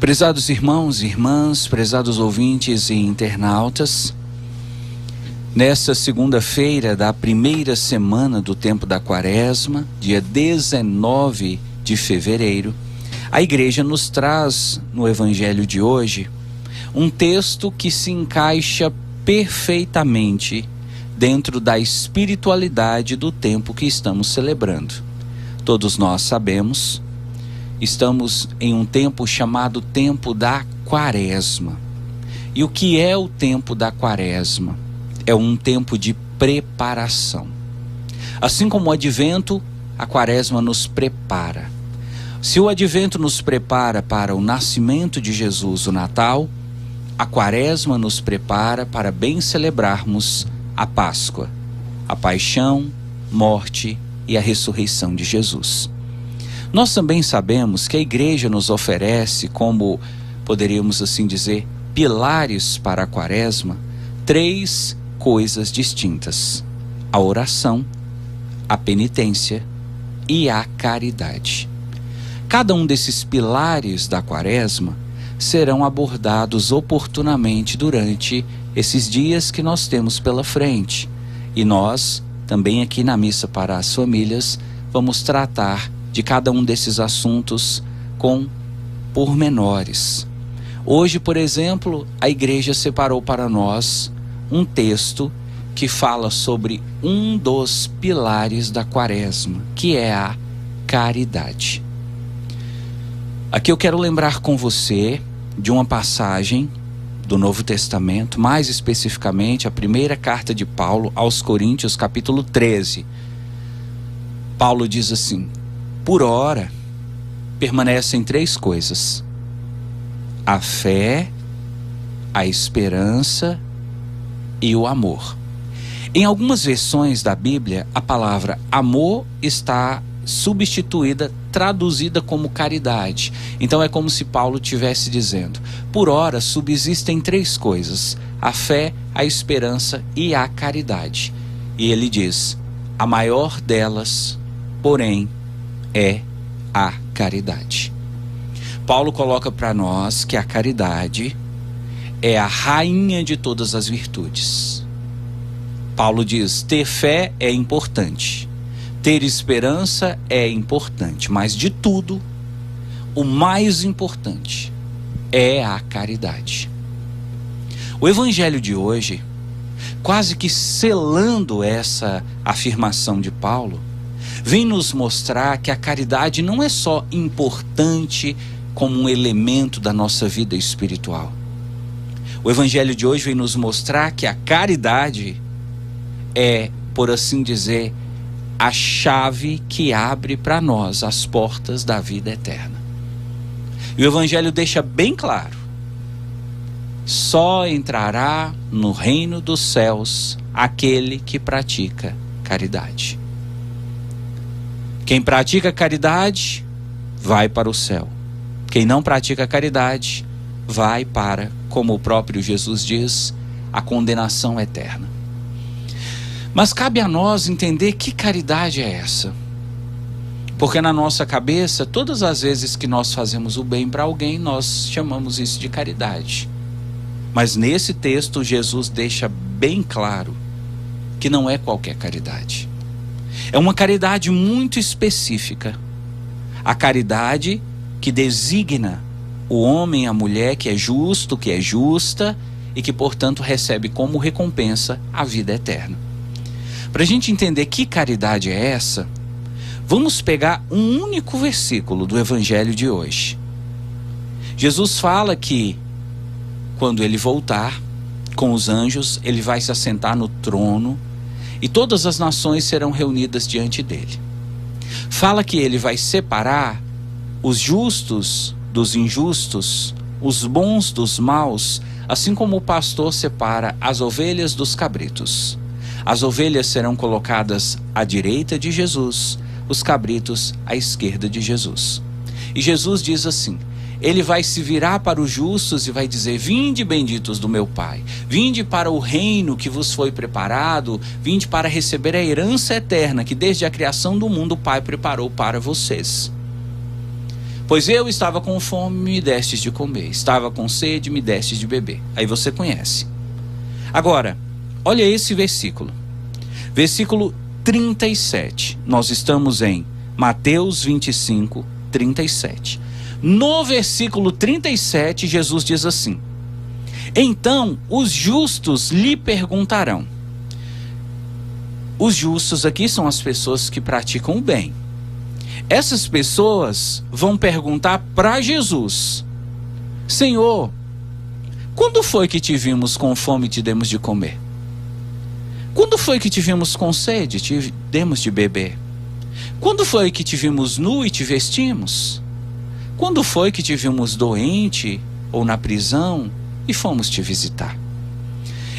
Prezados irmãos e irmãs, prezados ouvintes e internautas, nesta segunda-feira da primeira semana do tempo da Quaresma, dia 19 de fevereiro, a igreja nos traz no evangelho de hoje um texto que se encaixa perfeitamente dentro da espiritualidade do tempo que estamos celebrando. Todos nós sabemos, estamos em um tempo chamado tempo da Quaresma. E o que é o tempo da Quaresma? É um tempo de preparação. Assim como o advento, a Quaresma nos prepara. Se o advento nos prepara para o nascimento de Jesus, o Natal, a Quaresma nos prepara para bem celebrarmos a Páscoa, a paixão, morte e a ressurreição de Jesus. Nós também sabemos que a igreja nos oferece, como poderíamos assim dizer, pilares para a Quaresma, 3 coisas distintas: a oração, a penitência e a caridade. Cada um desses pilares da Quaresma serão abordados oportunamente durante esses dias que nós temos pela frente. E nós, também aqui na Missa para as Famílias, vamos tratar de cada um desses assuntos com pormenores. Hoje, por exemplo, a igreja separou para nós um texto que fala sobre um dos pilares da Quaresma, que é a caridade. Aqui eu quero lembrar com você de uma passagem do Novo Testamento, mais especificamente a primeira carta de Paulo aos Coríntios, capítulo 13. Paulo diz assim: por ora, permanecem 3 coisas: a fé, a esperança e o amor. Em algumas versões da Bíblia, a palavra amor está substituída, traduzida como caridade. Então é como se Paulo estivesse dizendo: por ora subsistem 3 coisas: a fé, a esperança e a caridade. E ele diz: a maior delas, porém, é a caridade. Paulo coloca para nós que a caridade é a rainha de todas as virtudes. Paulo diz: ter fé é importante, ter esperança é importante, mas de tudo, o mais importante é a caridade. O evangelho de hoje, quase que selando essa afirmação de Paulo, vem nos mostrar que a caridade não é só importante como um elemento da nossa vida espiritual. O evangelho de hoje vem nos mostrar que a caridade é, por assim dizer, a chave que abre para nós as portas da vida eterna. E o evangelho deixa bem claro: só entrará no reino dos céus aquele que pratica caridade. Quem pratica caridade vai para o céu. Quem não pratica caridade vai para, como o próprio Jesus diz, a condenação eterna. Mas cabe a nós entender que caridade é essa. Porque na nossa cabeça, todas as vezes que nós fazemos o bem para alguém, nós chamamos isso de caridade. Mas nesse texto, Jesus deixa bem claro que não é qualquer caridade. É uma caridade muito específica. A caridade que designa o homem e a mulher que é justo, que é justa e que, portanto, recebe como recompensa a vida eterna. Para a gente entender que caridade é essa, vamos pegar um único versículo do evangelho de hoje. Jesus fala que quando ele voltar com os anjos, ele vai se assentar no trono e todas as nações serão reunidas diante dele. Fala que ele vai separar os justos dos injustos, os bons dos maus, assim como o pastor separa as ovelhas dos cabritos. As ovelhas serão colocadas à direita de Jesus, os cabritos à esquerda de Jesus. E Jesus diz assim: ele vai se virar para os justos e vai dizer: vinde benditos do meu Pai, vinde para o reino que vos foi preparado, vinde para receber a herança eterna que desde a criação do mundo o Pai preparou para vocês. Pois eu estava com fome, me destes de comer. Estava com sede, me destes de beber. Aí você conhece. Agora, olha esse versículo. Versículo 37. Nós estamos em Mateus 25, 37. No versículo 37, Jesus diz assim: então os justos lhe perguntarão. Os justos aqui são as pessoas que praticam o bem. Essas pessoas vão perguntar para Jesus: Senhor, quando foi que te vimos com fome e te demos de comer? Quando foi que te vimos com sede e te demos de beber? Quando foi que te vimos nu e te vestimos? Quando foi que te vimos doente ou na prisão e fomos te visitar?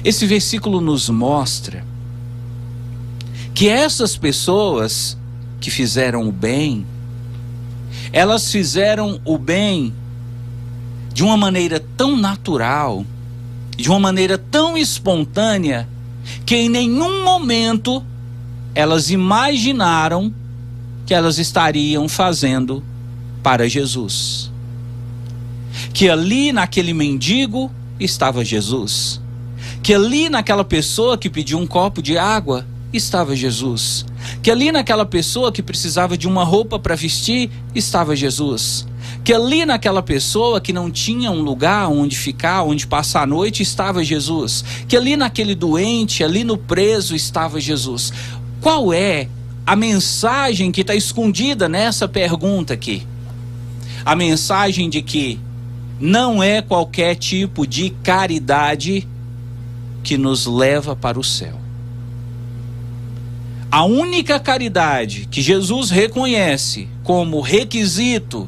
Esse versículo nos mostra que essas pessoas que fizeram o bem, elas fizeram o bem de uma maneira tão natural, de uma maneira tão espontânea, que em nenhum momento elas imaginaram que elas estariam fazendo para Jesus. Que ali naquele mendigo estava Jesus. Que ali naquela pessoa que pediu um copo de água estava Jesus. Que ali naquela pessoa que precisava de uma roupa para vestir estava Jesus. Que ali naquela pessoa que não tinha um lugar onde ficar, onde passar a noite, estava Jesus. Que ali naquele doente, ali no preso, estava Jesus. Qual é a mensagem que está escondida nessa pergunta aqui? A mensagem de que não é qualquer tipo de caridade que nos leva para o céu. A única caridade que Jesus reconhece como requisito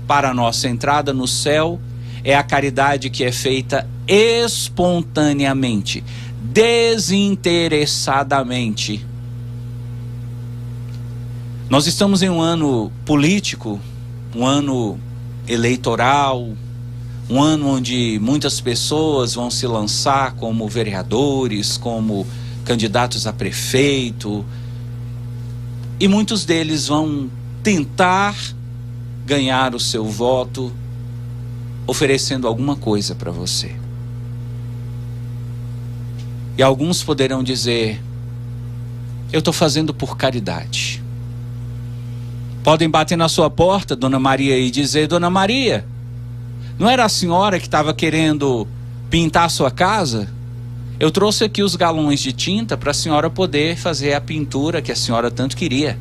para a nossa entrada no céu é a caridade que é feita espontaneamente, desinteressadamente. Nós estamos em um ano político, um ano eleitoral, um ano onde muitas pessoas vão se lançar como vereadores, como candidatos a prefeito, e muitos deles vão tentar ganhar o seu voto oferecendo alguma coisa para você. E alguns poderão dizer: eu estou fazendo por caridade. Podem bater na sua porta, Dona Maria, e dizer: Dona Maria, não era a senhora que estava querendo pintar a sua casa? Eu trouxe aqui os galões de tinta para a senhora poder fazer a pintura que a senhora tanto queria.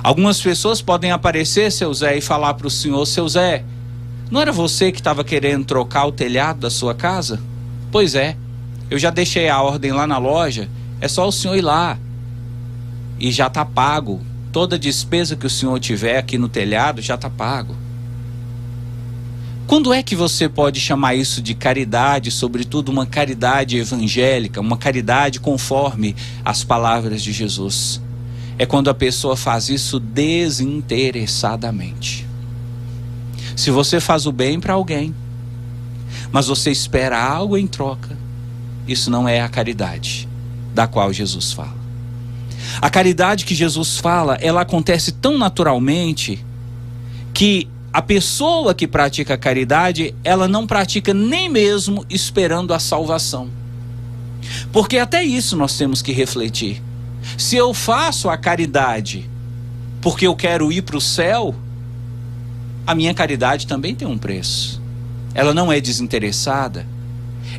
Algumas pessoas podem aparecer, seu Zé, e falar para o senhor: seu Zé, não era você que estava querendo trocar o telhado da sua casa? Pois é, eu já deixei a ordem lá na loja, é só o senhor ir lá e já está pago. Toda despesa que o senhor tiver aqui no telhado já está pago. Quando é que você pode chamar isso de caridade, sobretudo uma caridade evangélica, uma caridade conforme as palavras de Jesus? É quando a pessoa faz isso desinteressadamente. Se você faz o bem para alguém, mas você espera algo em troca, isso não é a caridade da qual Jesus fala. A caridade que Jesus fala, ela acontece tão naturalmente que a pessoa que pratica a caridade, ela não pratica nem mesmo esperando a salvação. Porque até isso nós temos que refletir. Se eu faço a caridade porque eu quero ir para o céu, a minha caridade também tem um preço. Ela não é desinteressada,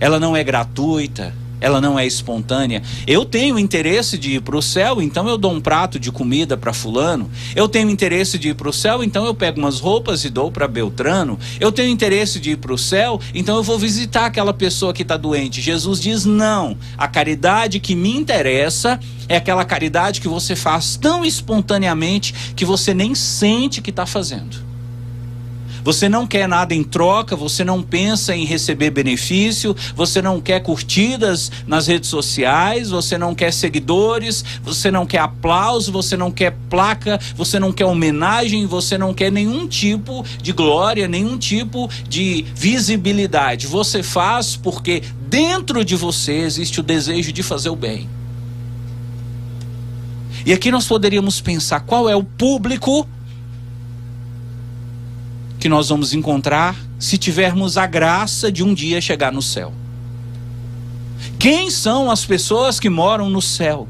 ela não é gratuita, ela não é espontânea. Eu tenho interesse de ir para o céu, então eu dou um prato de comida para fulano. Eu tenho interesse de ir para o céu, então eu pego umas roupas e dou para Beltrano. Eu tenho interesse de ir para o céu, então eu vou visitar aquela pessoa que está doente. Jesus diz: não, a caridade que me interessa é aquela caridade que você faz tão espontaneamente que você nem sente que está fazendo. Você não quer nada em troca, você não pensa em receber benefício, você não quer curtidas nas redes sociais, você não quer seguidores, você não quer aplauso, você não quer placa, você não quer homenagem, você não quer nenhum tipo de glória, nenhum tipo de visibilidade. Você faz porque dentro de você existe o desejo de fazer o bem. E aqui nós poderíamos pensar: qual é o público que nós vamos encontrar se tivermos a graça de um dia chegar no céu. Quem são as pessoas que moram no céu?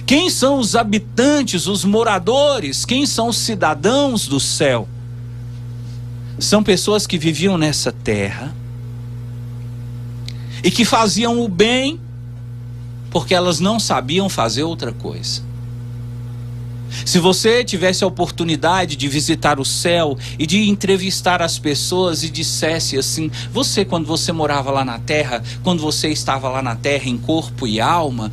Quem são os habitantes, os moradores? Quem são os cidadãos do céu? São pessoas que viviam nessa terra e que faziam o bem porque elas não sabiam fazer outra coisa. Se você tivesse a oportunidade de visitar o céu e de entrevistar as pessoas e dissesse assim: você, quando você morava lá na terra, quando você estava lá na terra em corpo e alma,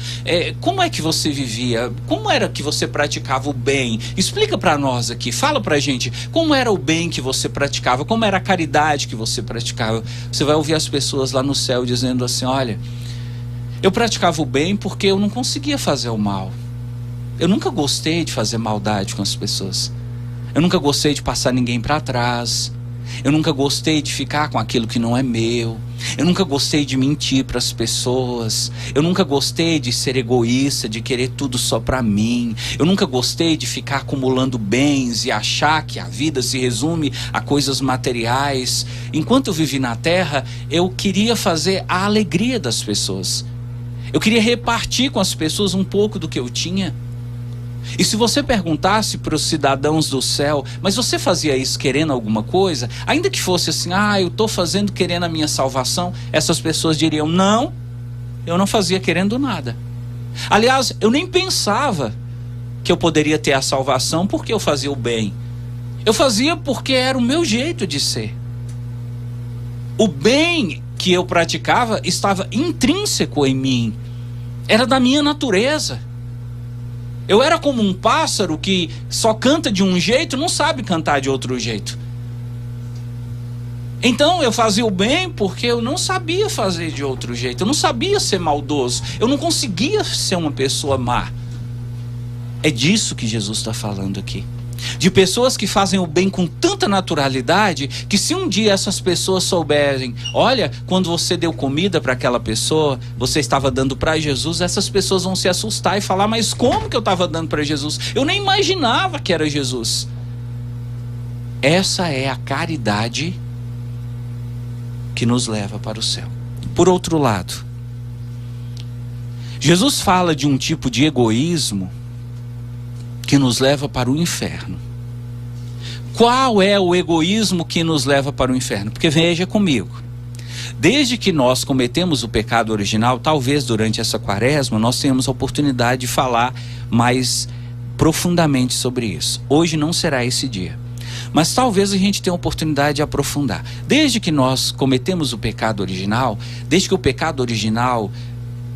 como é que você vivia? Como era que você praticava o bem? Explica para nós aqui, fala pra gente, como era o bem que você praticava? Como era a caridade que você praticava? Você vai ouvir as pessoas lá no céu dizendo assim: olha, eu praticava o bem porque eu não conseguia fazer o mal. Eu nunca gostei de fazer maldade com as pessoas. Eu nunca gostei de passar ninguém para trás. Eu nunca gostei de ficar com aquilo que não é meu. Eu nunca gostei de mentir para as pessoas. Eu nunca gostei de ser egoísta, de querer tudo só para mim. Eu nunca gostei de ficar acumulando bens e achar que a vida se resume a coisas materiais. Enquanto eu vivi na terra, eu queria fazer a alegria das pessoas. Eu queria repartir com as pessoas um pouco do que eu tinha. E se você perguntasse para os cidadãos do céu: mas você fazia isso querendo alguma coisa? Ainda que fosse assim: eu estou fazendo querendo a minha salvação, essas pessoas diriam: não, eu não fazia querendo nada. Aliás, eu nem pensava que eu poderia ter a salvação porque eu fazia o bem. Eu fazia porque era o meu jeito de ser. O bem que eu praticava estava intrínseco em mim, era da minha natureza. Eu era como um pássaro que só canta de um jeito, não sabe cantar de outro jeito. Então eu fazia o bem porque eu não sabia fazer de outro jeito. Eu não sabia ser maldoso. Eu não conseguia ser uma pessoa má. É disso que Jesus está falando aqui. De pessoas que fazem o bem com tanta naturalidade que se um dia essas pessoas souberem: olha, quando você deu comida para aquela pessoa, você estava dando para Jesus, essas pessoas vão se assustar e falar: mas como que eu estava dando para Jesus? Eu nem imaginava que era Jesus. Essa é a caridade que nos leva para o céu. Por outro lado, Jesus fala de um tipo de egoísmo que nos leva para o inferno. Qual é o egoísmo que nos leva para o inferno? Porque veja comigo, desde que nós cometemos o pecado original, talvez durante essa quaresma nós tenhamos a oportunidade de falar mais profundamente sobre isso. Hoje não será esse dia, mas talvez a gente tenha a oportunidade de aprofundar. Desde que nós cometemos o pecado original, desde que o pecado original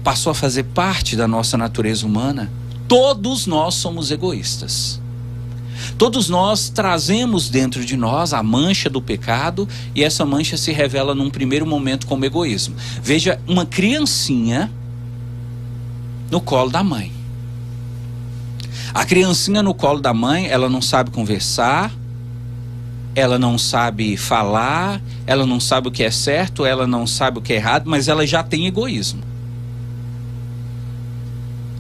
passou a fazer parte da nossa natureza humana, todos nós somos egoístas. Todos nós trazemos dentro de nós a mancha do pecado, e essa mancha se revela num primeiro momento como egoísmo. Veja uma criancinha no colo da mãe. A criancinha no colo da mãe, ela não sabe conversar, ela não sabe falar, ela não sabe o que é certo, ela não sabe o que é errado, mas ela já tem egoísmo.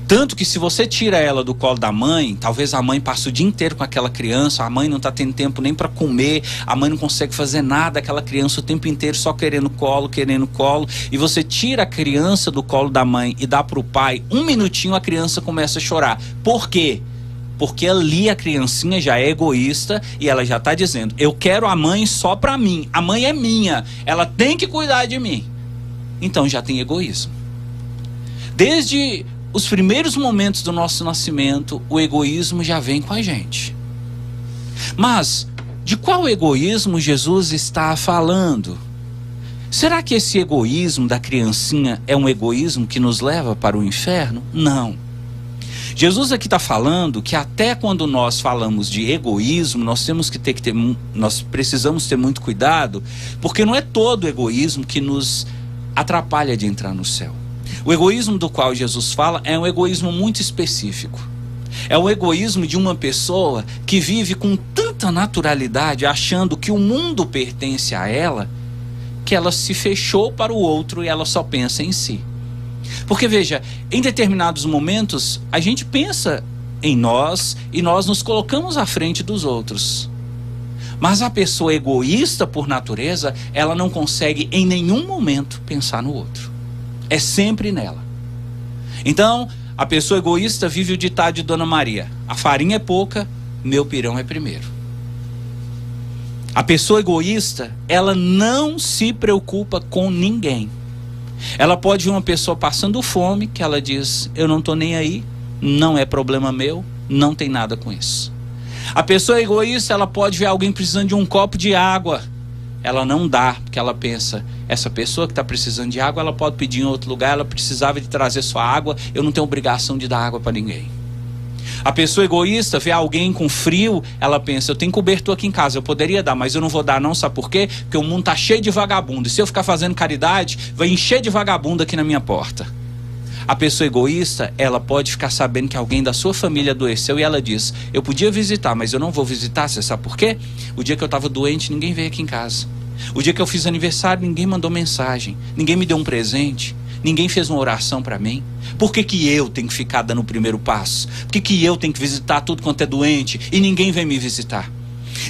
Tanto que se você tira ela do colo da mãe, talvez a mãe passe o dia inteiro com aquela criança, a mãe não está tendo tempo nem para comer, a mãe não consegue fazer nada, aquela criança o tempo inteiro só querendo colo, e você tira a criança do colo da mãe e dá para o pai, um minutinho a criança começa a chorar. Por quê? Porque ali a criancinha já é egoísta e ela já está dizendo: eu quero a mãe só para mim, a mãe é minha, ela tem que cuidar de mim. Então já tem egoísmo. Desde os primeiros momentos do nosso nascimento, o egoísmo já vem com a gente. Mas de qual egoísmo Jesus está falando? Será que esse egoísmo da criancinha é um egoísmo que nos leva para o inferno? Não. Jesus aqui está falando que até quando nós falamos de egoísmo, nós precisamos ter muito cuidado, porque não é todo egoísmo que nos atrapalha de entrar no céu. O egoísmo do qual Jesus fala é um egoísmo muito específico. É o egoísmo de uma pessoa que vive com tanta naturalidade, achando que o mundo pertence a ela, que ela se fechou para o outro e ela só pensa em si. Porque veja, em determinados momentos a gente pensa em nós e nós nos colocamos à frente dos outros. Mas a pessoa egoísta por natureza, ela não consegue em nenhum momento pensar no outro. É sempre nela. Então, a pessoa egoísta vive o ditado de Dona Maria: a farinha é pouca, meu pirão é primeiro. A pessoa egoísta, ela não se preocupa com ninguém. Ela pode ver uma pessoa passando fome, que ela diz: eu não estou nem aí, não é problema meu, não tem nada com isso. A pessoa egoísta, ela pode ver alguém precisando de um copo de água, ela não dá, porque ela pensa: essa pessoa que está precisando de água, ela pode pedir em outro lugar, ela precisava de trazer sua água, eu não tenho obrigação de dar água para ninguém. A pessoa egoísta vê alguém com frio, ela pensa: eu tenho cobertor aqui em casa, eu poderia dar, mas eu não vou dar não, sabe por quê? Porque o mundo está cheio de vagabundo, e se eu ficar fazendo caridade, vai encher de vagabundo aqui na minha porta. A pessoa egoísta, ela pode ficar sabendo que alguém da sua família adoeceu e ela diz: eu podia visitar, mas eu não vou visitar, você sabe por quê? O dia que eu estava doente, ninguém veio aqui em casa. O dia que eu fiz aniversário, ninguém mandou mensagem, ninguém me deu um presente, ninguém fez uma oração para mim. Por que que eu tenho que ficar dando o primeiro passo? Por que que eu tenho que visitar tudo quanto é doente e ninguém vem me visitar?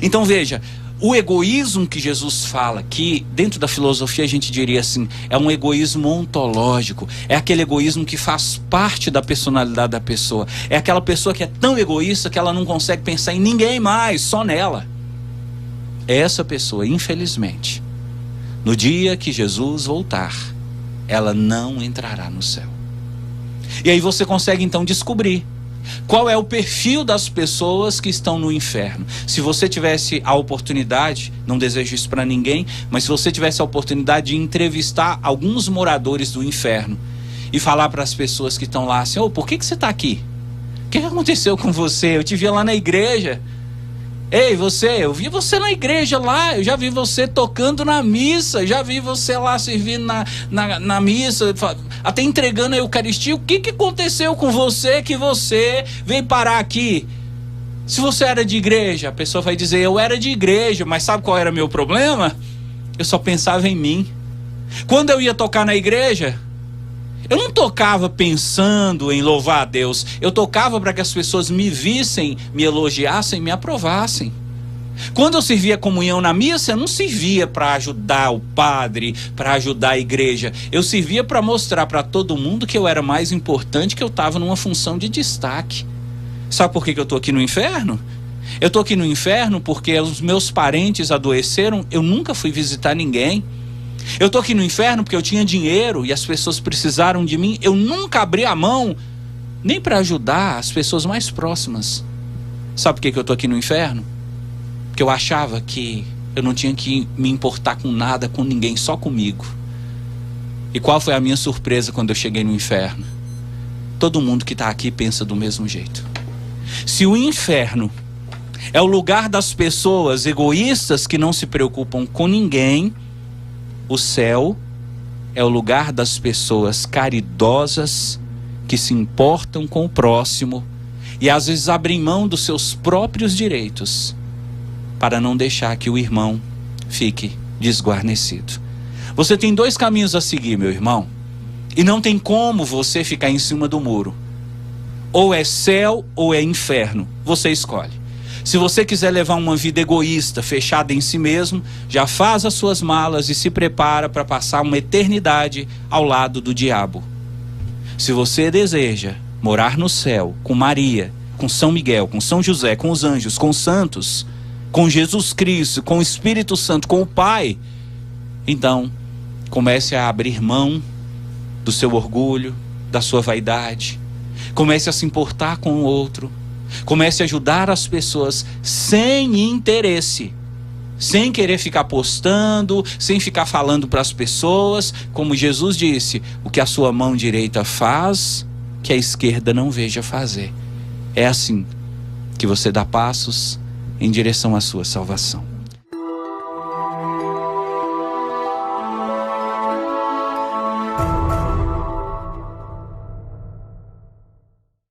Então veja, o egoísmo que Jesus fala, que dentro da filosofia a gente diria assim, é um egoísmo ontológico, é aquele egoísmo que faz parte da personalidade da pessoa, é aquela pessoa que é tão egoísta que ela não consegue pensar em ninguém mais, só nela. Essa pessoa, infelizmente, no dia que Jesus voltar, ela não entrará no céu. E aí você consegue então descobrir qual é o perfil das pessoas que estão no inferno. Se você tivesse a oportunidade, não desejo isso para ninguém, mas se você tivesse a oportunidade de entrevistar alguns moradores do inferno e falar para as pessoas que estão lá assim: ô, por que você está aqui? O que aconteceu com você? Eu te via lá na igreja. Ei, você, eu vi você na igreja lá, eu já vi você tocando na missa, já vi você lá servindo na missa, até entregando a Eucaristia. O que aconteceu com você que você veio parar aqui? Se você era de igreja, a pessoa vai dizer: eu era de igreja, mas sabe qual era meu problema? Eu só pensava em mim. Quando eu ia tocar na igreja, eu não tocava pensando em louvar a Deus, eu tocava para que as pessoas me vissem, me elogiassem, me aprovassem. Quando eu servia comunhão na missa, eu não servia para ajudar o padre, para ajudar a igreja, eu servia para mostrar para todo mundo que eu era mais importante, que eu estava numa função de destaque. Sabe por que eu estou aqui no inferno? Eu estou aqui no inferno porque os meus parentes adoeceram, eu nunca fui visitar ninguém. Eu estou aqui no inferno porque eu tinha dinheiro e as pessoas precisaram de mim. Eu nunca abri a mão nem para ajudar as pessoas mais próximas. Sabe por que eu estou aqui no inferno? Porque eu achava que eu não tinha que me importar com nada, com ninguém, só comigo. E qual foi a minha surpresa quando eu cheguei no inferno? Todo mundo que está aqui pensa do mesmo jeito. Se o inferno é o lugar das pessoas egoístas que não se preocupam com ninguém, o céu é o lugar das pessoas caridosas que se importam com o próximo e às vezes abrem mão dos seus próprios direitos para não deixar que o irmão fique desguarnecido. Você tem dois caminhos a seguir, meu irmão, e não tem como você ficar em cima do muro. Ou é céu ou é inferno, você escolhe. Se você quiser levar uma vida egoísta, fechada em si mesmo, já faz as suas malas e se prepara para passar uma eternidade ao lado do diabo. Se você deseja morar no céu com Maria, com São Miguel, com São José, com os anjos, com os santos, com Jesus Cristo, com o Espírito Santo, com o Pai, então comece a abrir mão do seu orgulho, da sua vaidade, comece a se importar com o outro. Comece a ajudar as pessoas sem interesse, sem querer ficar postando, sem ficar falando para as pessoas, como Jesus disse: o que a sua mão direita faz, que a esquerda não veja fazer. É assim que você dá passos em direção à sua salvação.